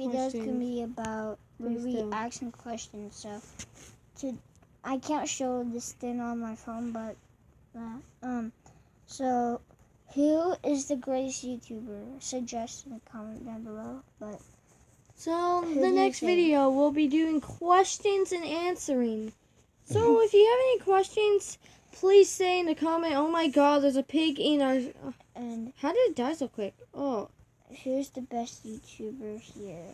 videos can be about reaction questions. So, I can't show this thing on my phone, but so who is the greatest YouTuber? Suggest in the comment down below. But so the next video we'll be doing questions and answering. So if you have any questions, please say in the comment. Oh my God, there's a pig in our. And how did it die so quick? Oh, who's the best YouTuber here?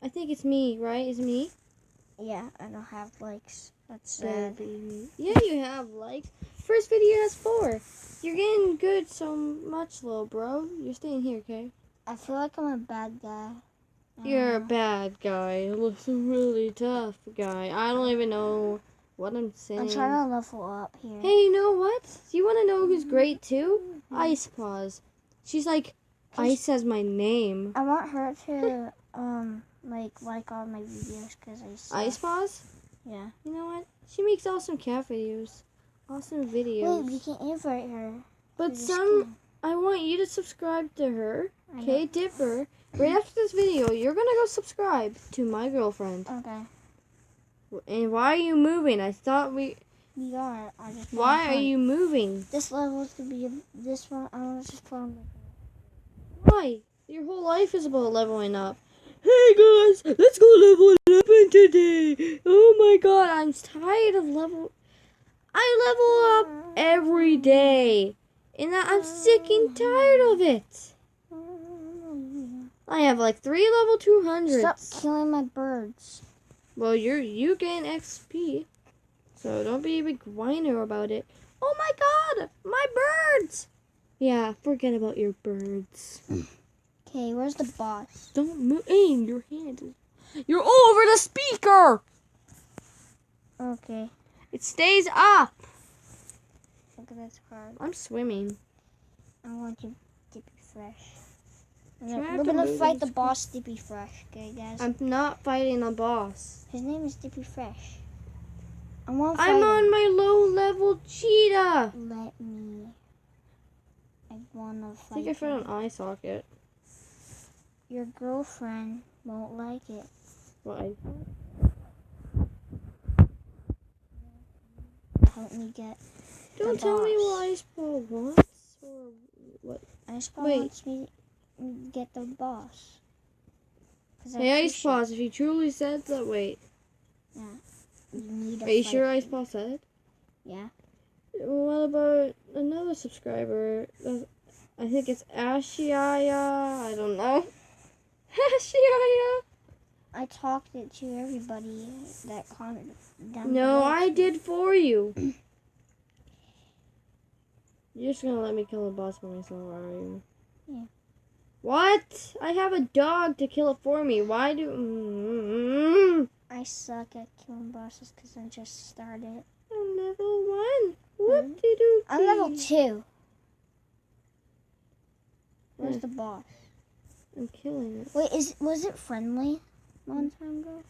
I think it's me, right? Is it me? Yeah, I don't have likes. That's sad. Yeah, you have likes. First video has 4. You're getting good so much, little bro. You're staying here, okay? I feel like I'm a bad guy. You're a bad guy. You look a really tough guy. I don't even know what I'm saying. I'm trying to level up here. Hey, you know what? Do you want to know who's great too? Ice Paws. She's like Ice as my name. I want her to like all my videos because I suck. Ice Paws? Yeah. You know what? She makes awesome cat videos. Awesome videos. Wait, we can invite her. But I want you to subscribe to her. Okay, Dipper. Right after this video, you're gonna go subscribe to my girlfriend. Okay. And why are you moving? I thought we are. Why are you moving? This level is to be this one. I want to just put on. Why? Your whole life is about leveling up. Hey guys, let's go level 11 today. Oh my God, I'm tired of I level up every day, and I'm sick and tired of it. I have like 3 level 200s. Stop killing my birds. Well, you gain XP, so don't be a big whiner about it. Oh my God, my birds! Yeah, forget about your birds. Okay, where's the boss? Don't move. Aim your hand. You're over the speaker. Okay. It stays up. Look at this card. I'm swimming. I want you to be fresh. We're gonna fight the boss, Dippy Fresh, okay, guys? I'm not fighting a boss. His name is Dippy Fresh. I'm on my low-level cheetah. Let me. I wanna fight. I think I found an eye socket. Your girlfriend won't like it. Why? Help me get. Don't tell me what Ice Paw wants or what. Ice Paw wants me to get the boss. Hey, Ice Paws, if you truly said that, wait. Yeah. You need to Are you sure Ice Paw said it? Yeah. What about another subscriber? I think it's Ashiaya. I don't know. Ashiaya. I talked it to everybody that commented down No, below. I did for you. You're just gonna let me kill the boss by myself, are you? Yeah. What? I have a dog to kill it for me. Why do... I suck at killing bosses because I just started. I'm level 1. Whoop-de-doo. I'm level 2. Where's the boss? I'm killing it. Wait, was it friendly one time ago?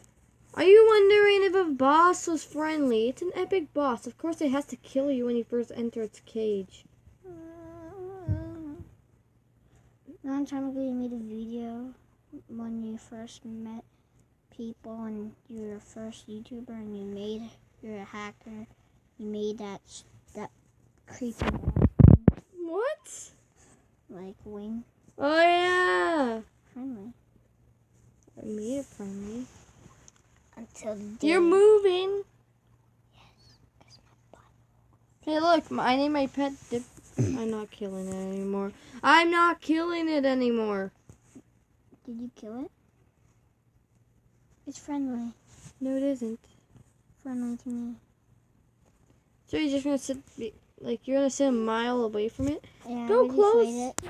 Are you wondering if a boss was friendly? It's an epic boss. Of course it has to kill you when you first enter its cage. One time ago you made a video when you first met people and you were your first YouTuber and you're a hacker. You made that creepy What? like wing. Oh yeah. Friendly. I made it friendly. Until the day. You're moving. Yes. It's my butt. Hey look, I named my pet Dip. I'm not killing it anymore. I'm not killing it anymore. Did you kill it? It's friendly. No, it isn't. Friendly to me. So you're just gonna sit, you're gonna sit a mile away from it? Yeah, Go close. It.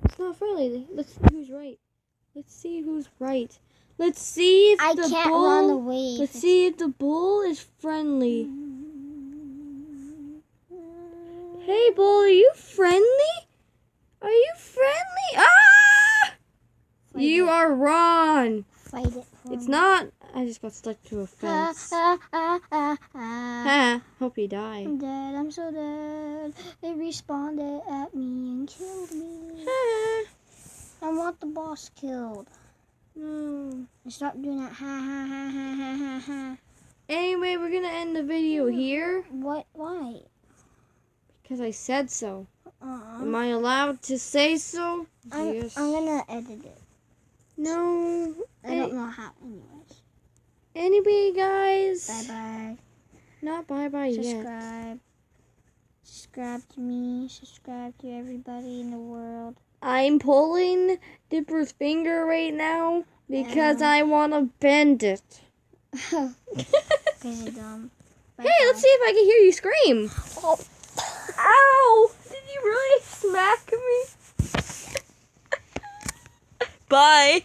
It's not friendly. Let's see who's right. Let's see who's right. Let's see if the can't bull. Run away. Let's see if the bull is friendly. Hey, bull, are you friendly? Are you friendly? Ah! You are wrong. Fight it. It's not. I just got stuck to a fence. Hope you die. I'm dead. I'm so dead. They respawned at me and killed me. I want the boss killed. No. Stop doing that. Ha ha ha ha ha ha ha. Anyway, we're gonna end the video here What? Why? because I said so. Uh-uh. Am I allowed to say so? I'm Yes. gonna edit it. No. I don't know how. Anyways. Anyway, guys. Bye bye. Not bye-bye yet. Subscribe. Subscribe to me. Subscribe to everybody in the world. I'm pulling Dipper's finger right now because Ow. I want to bend it. Because you're dumb. Bye Hey, let's see if I can hear you scream. Oh. Ow! Did you really smack me? Bye.